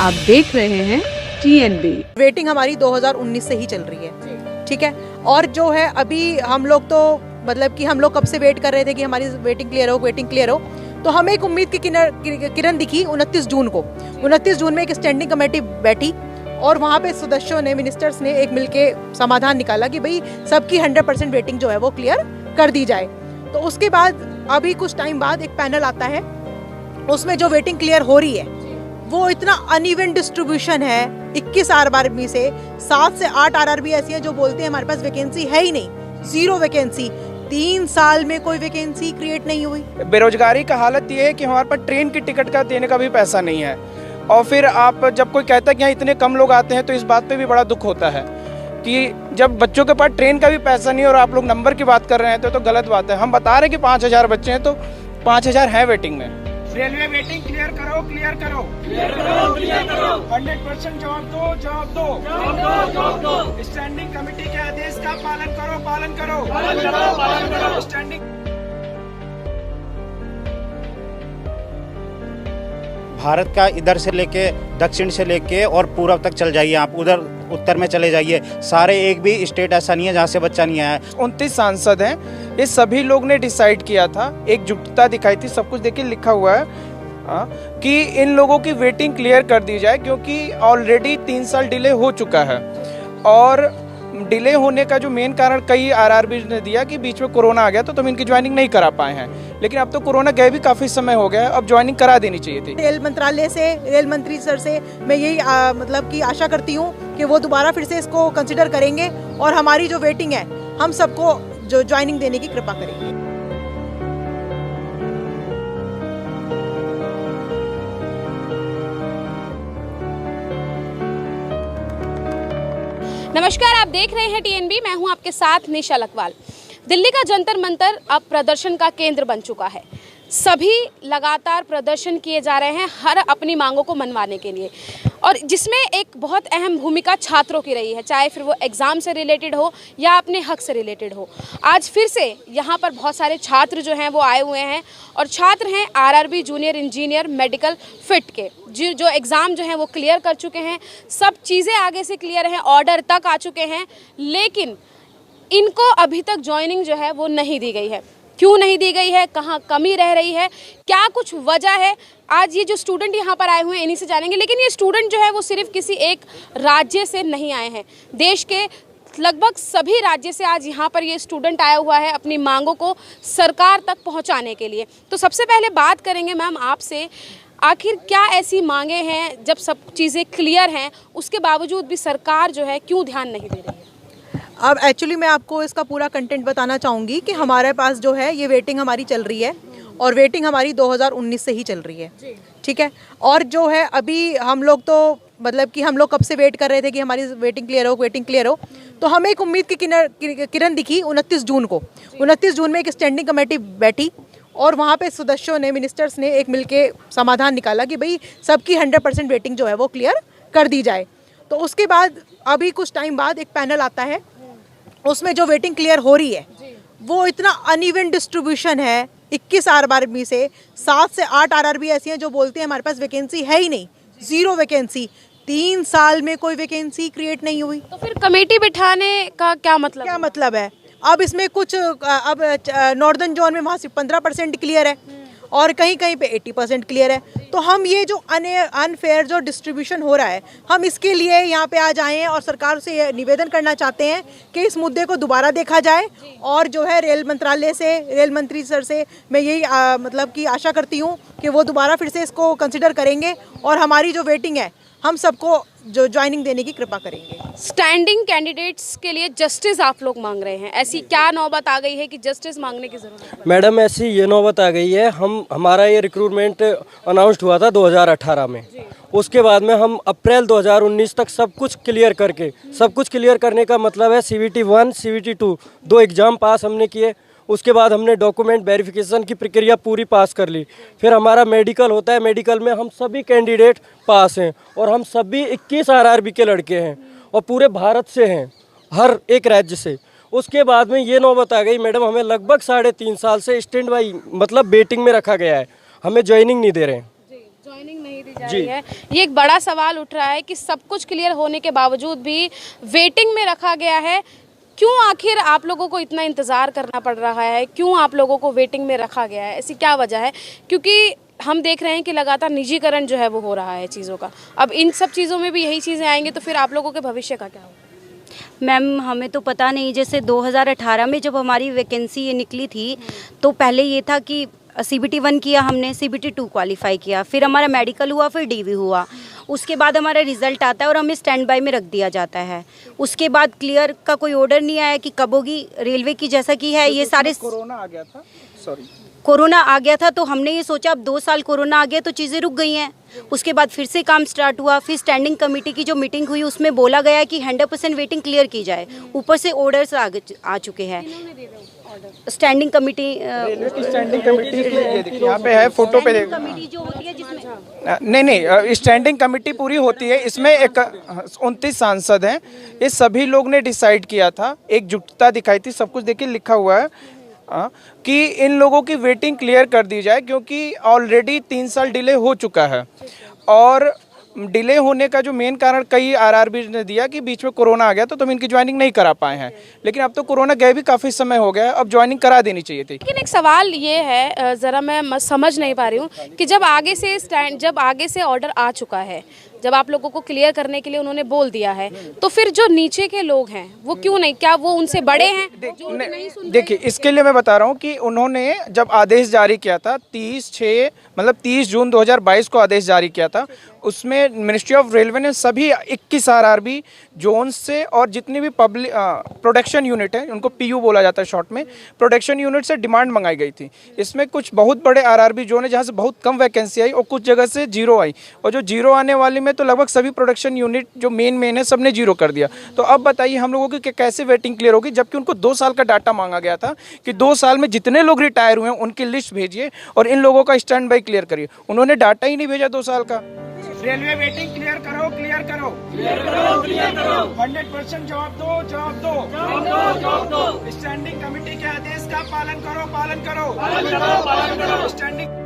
आप देख रहे हैं TNB। वेटिंग हमारी 2019 से ही चल रही है, ठीक है। और जो है अभी हम लोग तो मतलब कि हम लोग कब से वेट कर रहे थे कि हमारी वेटिंग क्लियर हो। तो हमें एक उम्मीद की किरण दिखी 29 जून को। 29 जून में एक स्टैंडिंग कमेटी बैठी और वहाँ पे सदस्यों ने, मिनिस्टर्स ने एक मिलके समाधान निकाला कि भाई सबकी 100% वेटिंग जो है वो क्लियर कर दी जाए। तो उसके बाद अभी कुछ टाइम बाद एक पैनल आता है, उसमें जो वेटिंग क्लियर हो रही है वो इतना अनइवन डिस्ट्रीब्यूशन है। 21 आरआरबी से 7 से 8 आरआरबी ऐसी है जो बोलते हैं हमारे पास वैकेंसी है ही नहीं, 0 वैकेंसी। 3 साल में कोई वैकेंसी क्रिएट नहीं हुई। बेरोजगारी का हालत ये है कि हमारे पास ट्रेन की टिकट का देने का भी पैसा नहीं है। और फिर आप जब कोई कहता है कि यहाँ इतने कम लोग आते हैं तो इस बात पे भी बड़ा दुख होता है कि जब बच्चों के पास ट्रेन का भी पैसा नहीं और आप लोग नंबर की बात कर रहे हैं तो गलत बात है। हम बता रहे हैं कि 5000 बच्चे हैं तो 5000 हैं वेटिंग में। रेलवे वेटिंग क्लियर करो 100% जवाब दो। स्टैंडिंग कमेटी के आदेश का पालन करो। स्टैंडिंग भारत का इधर से लेके दक्षिण से लेके और पूर्व तक चल जाइए, आप उधर उत्तर में चले जाइए, सारे एक भी स्टेट ऐसा नहीं है जहाँ से बच्चा नहीं आया है। 29 सांसद हैं, ये सभी लोग ने डिसाइड किया था, एकजुटता दिखाई थी, सब कुछ देखिए लिखा हुआ है कि इन लोगों की वेटिंग क्लियर कर दी जाए क्योंकि ऑलरेडी 3 साल डिले हो चुका है। और डिले होने का जो मेन कारण कई आरआरबी ने दिया कि बीच में कोरोना आ गया तो तुम इनकी ज्वाइनिंग नहीं करा पाए हैं, लेकिन अब तो कोरोना गए भी काफी समय हो गया है, अब ज्वाइनिंग करा देनी चाहिए थी। रेल मंत्रालय से, रेल मंत्री सर से मैं यही मतलब कि आशा करती हूँ कि वो दोबारा फिर से इसको कंसिडर करेंगे और हमारी जो वेटिंग है हम सबको जो ज्वाइनिंग देने की कृपा करेंगे। नमस्कार, आप देख रहे हैं TNB। मैं हूं आपके साथ निशा लकवाल। दिल्ली का जंतर मंतर अब प्रदर्शन का केंद्र बन चुका है। सभी लगातार प्रदर्शन किए जा रहे हैं हर अपनी मांगों को मनवाने के लिए, और जिसमें एक बहुत अहम भूमिका छात्रों की रही है, चाहे फिर वो एग्ज़ाम से रिलेटेड हो या अपने हक से रिलेटेड हो। आज फिर से यहाँ पर बहुत सारे छात्र जो हैं वो आए हुए हैं और छात्र हैं RRB junior engineer medical fit के, जो एग्ज़ाम जो हैं वो क्लियर कर चुके हैं, सब चीज़ें आगे से क्लियर हैं, ऑर्डर तक आ चुके हैं, लेकिन इनको अभी तक ज्वाइनिंग जो है वो नहीं दी गई है। क्यों नहीं दी गई है, कहाँ कमी रह रही है, क्या कुछ वजह है, आज ये जो स्टूडेंट यहाँ पर आए हुए हैं इन्हीं से जानेंगे। लेकिन ये स्टूडेंट जो है वो सिर्फ किसी एक राज्य से नहीं आए हैं, देश के लगभग सभी राज्य से आज यहाँ पर ये स्टूडेंट आया हुआ है अपनी मांगों को सरकार तक पहुँचाने के लिए। तो सबसे पहले बात करेंगे मैम आपसे, आखिर क्या ऐसी मांगे हैं जब सब चीज़ें क्लियर हैं उसके बावजूद भी सरकार जो है क्यों ध्यान नहीं दे रही है? अब एक्चुअली मैं आपको इसका पूरा कंटेंट बताना चाहूँगी कि हमारे पास जो है ये वेटिंग हमारी चल रही है और वेटिंग हमारी 2019 से ही चल रही है, ठीक है। और जो है अभी हम लोग तो मतलब कि हम लोग कब से वेट कर रहे थे कि हमारी वेटिंग क्लियर हो। तो हमें एक उम्मीद की किरण दिखी 29 जून को। 29 जून में एक स्टैंडिंग कमेटी बैठी और वहाँ पे सदस्यों ने, मिनिस्टर्स ने एक मिलके समाधान निकाला कि भाई सबकी 100% वेटिंग जो है वो क्लियर कर दी जाए। तो उसके बाद अभी कुछ टाइम बाद एक पैनल आता है, उसमें जो वेटिंग क्लियर हो रही है वो इतना अनइवन डिस्ट्रीब्यूशन है। 21 आरआरबी से 7 से 8 आरआरबी ऐसी हैं जो बोलते हैं हमारे पास वैकेंसी है ही नहीं, 0 वैकेंसी। 3 साल में कोई वैकेंसी क्रिएट नहीं हुई। तो फिर कमेटी बिठाने का क्या मतलब है? अब इसमें कुछ अब नॉर्दर्न जोन में वहाँ से 15% क्लियर है और कहीं कहीं पे 80% क्लियर है। तो हम ये जो अनफेयर जो डिस्ट्रीब्यूशन हो रहा है, हम इसके लिए यहाँ पे आज आए हैं और सरकार से ये निवेदन करना चाहते हैं कि इस मुद्दे को दोबारा देखा जाए। और जो है रेल मंत्रालय से, रेल मंत्री सर से मैं यही मतलब कि आशा करती हूँ कि वो दोबारा फिर से इसको कंसिडर करेंगे और हमारी जो वेटिंग है हम सबको जो ज्वाइनिंग देने की कृपा करेंगे। स्टैंडिंग कैंडिडेट्स के लिए जस्टिस आप लोग मांग रहे हैं, ऐसी क्या नौबत आ गई है कि जस्टिस मांगने की जरूरत है? मैडम ऐसी ये नौबत आ गई है, हमारा ये रिक्रूटमेंट अनाउंस्ड हुआ था 2018 में। उसके बाद में हम अप्रैल 2019 तक सब कुछ क्लियर करने का मतलब है CVT 1 CVT 2 2 एग्ज़ाम पास हमने किए। उसके बाद हमने डॉक्यूमेंट वेरिफिकेशन की प्रक्रिया पूरी पास कर ली। फिर हमारा मेडिकल होता है, मेडिकल में हम सभी कैंडिडेट पास हैं और हम सभी 21 आरआरबी के लड़के हैं और पूरे भारत से हैं, हर एक राज्य से। उसके बाद में ये नौबत आ गई मैडम, हमें लगभग 3.5 साल से स्टैंड बाई मतलब वेटिंग में रखा गया है, हमें ज्वाइनिंग नहीं दे रहे हैं। ज्वाइनिंग नहीं दी जा रही है। ये एक बड़ा सवाल उठ रहा है कि सब कुछ क्लियर होने के बावजूद भी वेटिंग में रखा गया है। क्यों आखिर आप लोगों को इतना इंतज़ार करना पड़ रहा है? क्यों आप लोगों को वेटिंग में रखा गया है? ऐसी क्या वजह है? क्योंकि हम देख रहे हैं कि लगातार निजीकरण जो है वो हो रहा है चीज़ों का। अब इन सब चीज़ों में भी यही चीज़ें आएंगी तो फिर आप लोगों के भविष्य का क्या होगा? मैम हमें तो पता नहीं, जैसे 2018 में जब हमारी वैकेंसी ये निकली थी तो पहले ये था कि CBT 1 किया हमने, CBT 2 क्वालिफाई किया, फिर हमारा मेडिकल हुआ, फिर DV हुआ, उसके बाद हमारा रिजल्ट आता है और हमें स्टैंड बाय में रख दिया जाता है। उसके बाद क्लियर का कोई ऑर्डर नहीं आया कि कब होगी। रेलवे की जैसा कि है ये सारे कोरोना आ गया था, कोरोना आ गया था तो हमने ये सोचा अब 2 साल कोरोना आ गया तो चीज़ें रुक गई हैं। उसके बाद फिर से काम स्टार्ट हुआ, फिर स्टैंडिंग कमेटी की जो मीटिंग हुई उसमें बोला गया कि 100% वेटिंग क्लियर की जाए। ऊपर से ऑर्डर्स आ चुके हैं। स्टैंडिंग कमेटी स्टैंडिंग कमेटी ये देखिए यहाँ पे है, फोटो पे देखिए। कमेटी जो होती है जिसमें नहीं, स्टैंडिंग कमेटी पूरी होती है। इसमें 29 सांसद हैं। ये सभी लोग ने डिसाइड किया था, एकजुटता दिखाई थी, सब कुछ देखिए लिखा हुआ है कि इन लोगों की वेटिंग क्लियर कर दी जाए क्योंकि ऑलरेडी 3 साल डिले हो चुका है। और डिले होने का जो मेन कारण कई आरआरबी ने दिया कि बीच में कोरोना आ गया तो तुम इनकी ज्वाइनिंग नहीं करा पाए हैं, लेकिन अब तो कोरोना गए भी काफ़ी समय हो गया है, अब ज्वाइनिंग करा देनी चाहिए थी। लेकिन एक सवाल ये है, ज़रा मैं समझ नहीं पा रही हूँ कि जब आगे से ऑर्डर आ चुका है, जब आप लोगों को क्लियर करने के लिए उन्होंने बोल दिया है, तो फिर जो नीचे के लोग हैं वो क्यों नहीं, क्या वो उनसे बड़े हैं? देखिए इसके लिए मैं बता रहा हूँ कि उन्होंने जब आदेश जारी किया था 30 जून 2022 को आदेश जारी किया था, उसमें मिनिस्ट्री ऑफ रेलवे ने सभी 21 आरआरबी जोन से और जितनी भी पब्लिक प्रोडक्शन यूनिट है, उनको PU बोला जाता है शॉर्ट में, प्रोडक्शन यूनिट से डिमांड मंगाई गई थी। इसमें कुछ बहुत बड़े आरआरबी जोन है जहाँ से बहुत कम वैकेंसी आई और कुछ जगह से जीरो आई, और जो जीरो आने वाली में तो लगभग सभी प्रोडक्शन यूनिट जो मेन है सबने जीरो कर दिया। तो अब बताइए हम लोगों की कैसे वेटिंग क्लियर होगी, जबकि उनको 2 साल का डाटा मांगा गया था कि 2 साल में जितने लोग रिटायर हुए हैं उनकी लिस्ट भेजिए और इन लोगों का स्टैंड बाई क्लियर करिए। उन्होंने डाटा ही नहीं भेजा 2 साल का। रेलवे वेटिंग क्लियर करो, क्लियर करो, क्लियर करो, क्लियर करो, 100% जवाब दो, जवाब दो, जवाब दो, जवाब दो। स्टैंडिंग कमेटी के आदेश का पालन करो, पालन करो, पालन करो, पालन करो। स्टैंडिंग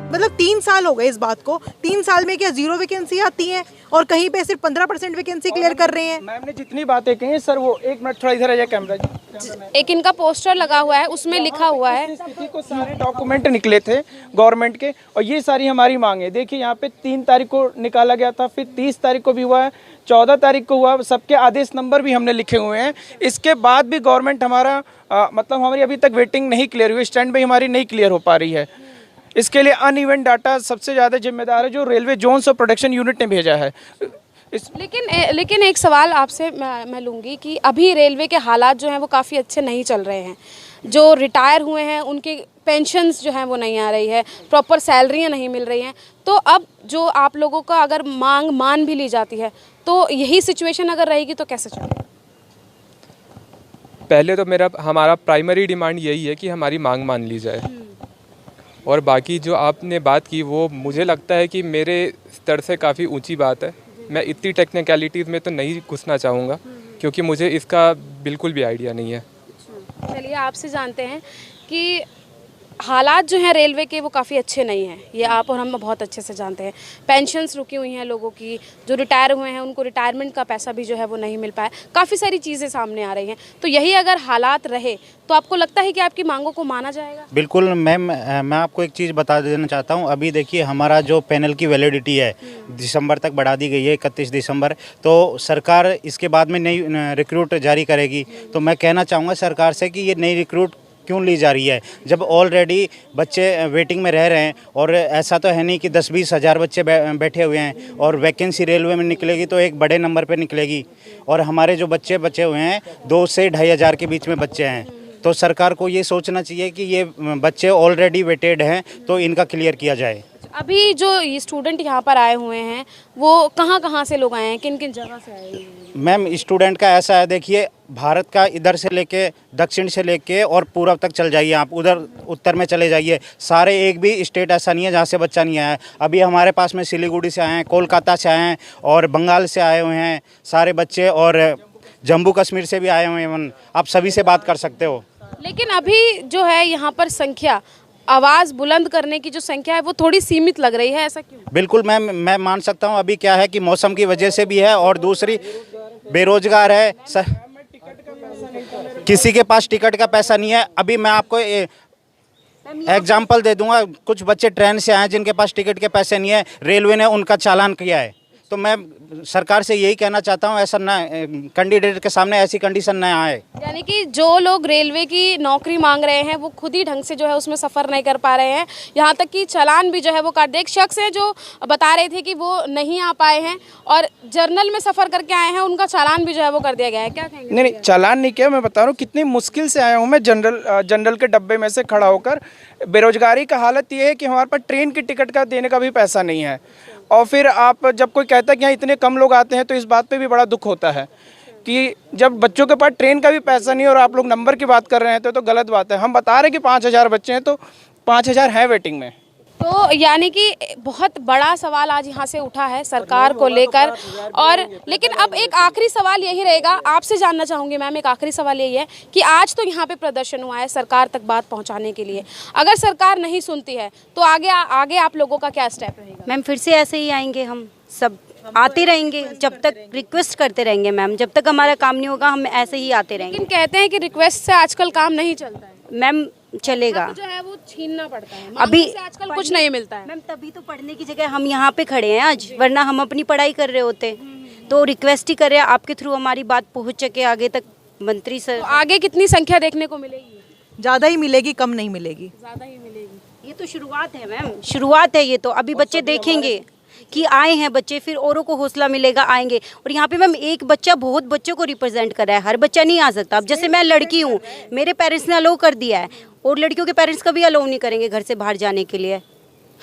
मतलब 3 साल हो गए इस बात को। 3 साल में क्या 0 वैकेंसी आती है और कहीं पे सिर्फ 15% वैकेंसी क्लियर कर रहे हैं। मैम ने जितनी बातें कही सर, वो एक मिनट थोड़ा इधर आ जाए कैमरा जी। एक इनका पोस्टर लगा हुआ है, उसमें लिखा हुआ है, स्थिति को सारे डॉक्यूमेंट निकले थे गवर्नमेंट के और ये सारी हमारी मांगे। देखिए यहाँ पे 3 तारीख को निकाला गया था, फिर 30 तारीख को भी हुआ है, 14 तारीख को हुआ, सबके आदेश नंबर भी हमने लिखे हुए हैं। इसके बाद भी गवर्नमेंट हमारा मतलब हमारी अभी तक वेटिंग नहीं क्लियर हुई, स्टैंड बाई हमारी नहीं क्लियर हो पा रही है। इसके लिए अनइवन डाटा सबसे ज़्यादा जिम्मेदार है जो रेलवे जोन्स और प्रोडक्शन यूनिट ने भेजा है। लेकिन एक सवाल आपसे मैं लूँगी कि अभी रेलवे के हालात जो हैं वो काफ़ी अच्छे नहीं चल रहे हैं। जो रिटायर हुए हैं उनके पेंशन्स जो हैं वो नहीं आ रही है, प्रॉपर सैलरियाँ नहीं मिल रही हैं। तो अब जो आप लोगों का अगर मांग मान भी ली जाती है तो यही सिचुएशन अगर रहेगी तो कैसे चलेगा? पहले तो हमारा प्राइमरी डिमांड यही है कि हमारी मांग मान ली जाए, और बाकी जो आपने बात की वो मुझे लगता है कि मेरे स्तर से काफ़ी ऊंची बात है। मैं इतनी टेक्निकलिटीज़ में तो नहीं घुसना चाहूँगा क्योंकि मुझे इसका बिल्कुल भी आइडिया नहीं है। चलिए आपसे जानते हैं कि हालात जो हैं रेलवे के वो काफ़ी अच्छे नहीं हैं, ये आप और हम बहुत अच्छे से जानते हैं। पेंशन्स रुकी हुई हैं लोगों की, जो रिटायर हुए हैं उनको रिटायरमेंट का पैसा भी जो है वो नहीं मिल पाया, काफ़ी सारी चीज़ें सामने आ रही हैं। तो यही अगर हालात रहे तो आपको लगता है कि आपकी मांगों को माना जाएगा? बिल्कुल मैम, मैं आपको एक चीज़ बता देना चाहता हूँ। अभी देखिए हमारा जो पैनल की वैलिडिटी है दिसंबर तक बढ़ा दी गई है, 31 दिसंबर। तो सरकार इसके बाद में नई रिक्रूट जारी करेगी। तो मैं कहना चाहूँगा सरकार से कि ये नई रिक्रूट क्यों ली जा रही है जब ऑलरेडी बच्चे वेटिंग में रह रहे हैं। और ऐसा तो है नहीं कि 10-20 हज़ार बच्चे बैठे हुए हैं, और वैकेंसी रेलवे में निकलेगी तो एक बड़े नंबर पे निकलेगी। और हमारे जो बच्चे बचे हुए हैं 2 से 2.5 हज़ार के बीच में बच्चे हैं। तो सरकार को ये सोचना चाहिए कि ये बच्चे ऑलरेडी वेटेड हैं तो इनका क्लियर किया जाए। अभी जो ये स्टूडेंट यहाँ पर आए हुए हैं वो कहाँ से लोग आए हैं, किन किन जगह से आए हैं? मैम स्टूडेंट का ऐसा है, देखिए भारत का इधर से लेके दक्षिण से लेके और पूर्व तक चल जाइए, आप उधर उत्तर में चले जाइए, सारे एक भी स्टेट ऐसा नहीं है जहाँ से बच्चा नहीं आया है। अभी हमारे पास में सिलीगुड़ी से आए हैं, कोलकाता से आए हैं और बंगाल से आए हुए हैं सारे बच्चे, और जम्मू कश्मीर से भी आए हुए हैं। आप सभी से बात कर सकते हो। लेकिन अभी जो है यहाँ पर संख्या, आवाज़ बुलंद करने की जो संख्या है वो थोड़ी सीमित लग रही है, ऐसा क्यों? बिल्कुल मैं मान सकता हूँ। अभी क्या है कि मौसम की वजह से भी है और दूसरी बेरोजगार है सर, किसी के पास टिकट का पैसा नहीं है। अभी मैं आपको एग्जाम्पल दे दूंगा, कुछ बच्चे ट्रेन से आए जिनके पास टिकट के पैसे नहीं है, रेलवे ने उनका चालान किया है। तो मैं सरकार से यही कहना चाहता हूँ, ऐसा ना कैंडिडेट के सामने ऐसी कंडीशन ना आए। यानी कि जो लोग रेलवे की नौकरी मांग रहे हैं वो खुद ही ढंग से जो है उसमें सफ़र नहीं कर पा रहे हैं, यहाँ तक कि चालान भी जो है वो काट दिया। एक शख्स है जो बता रहे थे कि वो नहीं आ पाए हैं और जर्नल में सफ़र करके आए हैं, उनका चालान भी जो है वो कर दिया गया है। क्या कहेंगे? नहीं, चालान नहीं किया, मैं बता रहा हूँ कितनी मुश्किल से आया हूँ मैं जनरल के डब्बे में से खड़ा होकर। बेरोजगारी का हालत ये है कि हमारे पास ट्रेन की टिकट का देने का भी पैसा नहीं है। और फिर आप जब कोई कहता है कि यहाँ इतने कम लोग आते हैं तो इस बात पे भी बड़ा दुख होता है कि जब बच्चों के पास ट्रेन का भी पैसा नहीं और आप लोग नंबर की बात कर रहे हैं तो गलत बात है। हम बता रहे हैं कि 5000 बच्चे हैं तो 5000 हैं वेटिंग में। तो यानी कि बहुत बड़ा सवाल आज यहाँ से उठा है सरकार को लेकर। और लेकिन अब एक आखिरी सवाल यही रहेगा, आपसे जानना चाहूँगी मैम, एक आखिरी सवाल यही है कि आज तो यहाँ पे प्रदर्शन हुआ है सरकार तक बात पहुँचाने के लिए, अगर सरकार नहीं सुनती है तो आगे आप लोगों का क्या स्टेप रहेगा? मैम फिर से ऐसे ही आएंगे, हम सब आते रहेंगे, जब तक रिक्वेस्ट करते रहेंगे मैम, जब तक हमारा काम नहीं होगा हम ऐसे ही आते रहेंगे। लेकिन कहते हैं कि रिक्वेस्ट से आजकल काम नहीं चलता है मैम, चलेगा जो है वो छीनना पड़ता है, अभी से आजकल कुछ नहीं मिलता है। मैम तभी तो पढ़ने की जगह हम यहाँ पे खड़े हैं आज, वरना हम अपनी पढ़ाई कर रहे होते। तो रिक्वेस्ट ही कर रहे हैं, आपके थ्रू हमारी बात पहुँच सके आगे तक मंत्री सर। तो आगे कितनी संख्या देखने को मिलेगी? ज़्यादा ही मिलेगी, कम नहीं मिलेगी। ज़्यादा ही मिलेगी। ये तो शुरुआत है मैम, शुरुआत है ये तो। अभी बच्चे देखेंगे कि आए हैं बच्चे, फिर औरों को हौसला मिलेगा, आएंगे। और यहाँ पे मैम एक बच्चा बहुत बच्चों को रिप्रेजेंट कर रहा है, हर बच्चा नहीं आ सकता। अब जैसे मैं लड़की हूँ, मेरे पेरेंट्स ने अलाउ कर दिया है और लड़कियों के पेरेंट्स कभी अलाउ नहीं करेंगे घर से बाहर जाने के लिए,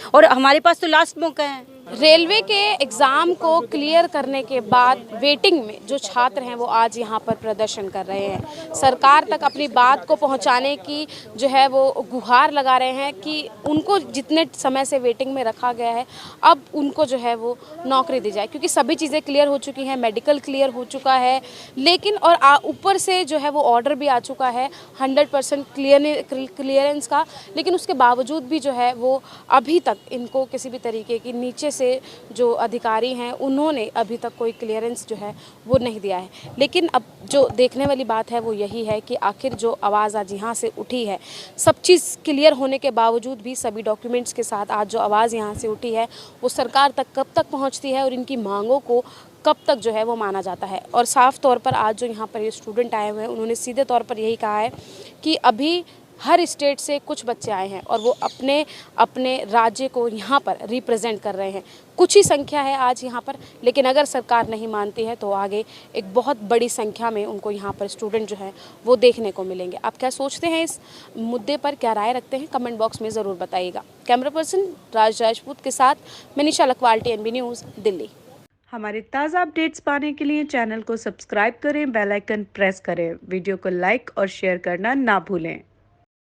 और हमारे पास तो लास्ट मौका है। रेलवे के एग्ज़ाम को क्लियर करने के बाद वेटिंग में जो छात्र हैं वो आज यहाँ पर प्रदर्शन कर रहे हैं, सरकार तक अपनी बात को पहुँचाने की जो है वो गुहार लगा रहे हैं कि उनको जितने समय से वेटिंग में रखा गया है अब उनको जो है वो नौकरी दी जाए, क्योंकि सभी चीज़ें क्लियर हो चुकी हैं, मेडिकल क्लियर हो चुका है, लेकिन और ऊपर से जो है वो ऑर्डर भी आ चुका है 100% क्लियरेंस का, लेकिन उसके बावजूद भी जो है वो अभी तक इनको किसी भी तरीके की नीचे से जो अधिकारी हैं उन्होंने अभी तक कोई क्लियरेंस जो है वो नहीं दिया है। लेकिन अब जो देखने वाली बात है वो यही है कि आखिर जो आवाज़ आज यहाँ से उठी है, सब चीज़ क्लियर होने के बावजूद भी सभी डॉक्यूमेंट्स के साथ आज जो आवाज़ यहाँ से उठी है वो सरकार तक कब तक पहुँचती है और इनकी मांगों को कब तक जो है वो माना जाता है। और साफ तौर पर आज जो यहाँ पर ये स्टूडेंट आए हुए हैं उन्होंने सीधे तौर पर यही कहा है कि अभी हर स्टेट से कुछ बच्चे आए हैं और वो अपने अपने राज्य को यहाँ पर रिप्रेजेंट कर रहे हैं। कुछ ही संख्या है आज यहाँ पर, लेकिन अगर सरकार नहीं मानती है तो आगे एक बहुत बड़ी संख्या में उनको यहाँ पर स्टूडेंट जो हैं वो देखने को मिलेंगे। आप क्या सोचते हैं इस मुद्दे पर, क्या राय रखते हैं, कमेंट बॉक्स में ज़रूर बताइएगा। कैमरा पर्सन राज राजपूत के साथ मैं निशा लखवाल, TNB न्यूज़, दिल्ली। हमारे ताज़ा अपडेट्स पाने के लिए चैनल को सब्सक्राइब करें, बेल आइकन प्रेस करें, वीडियो को लाइक और शेयर करना ना भूलें।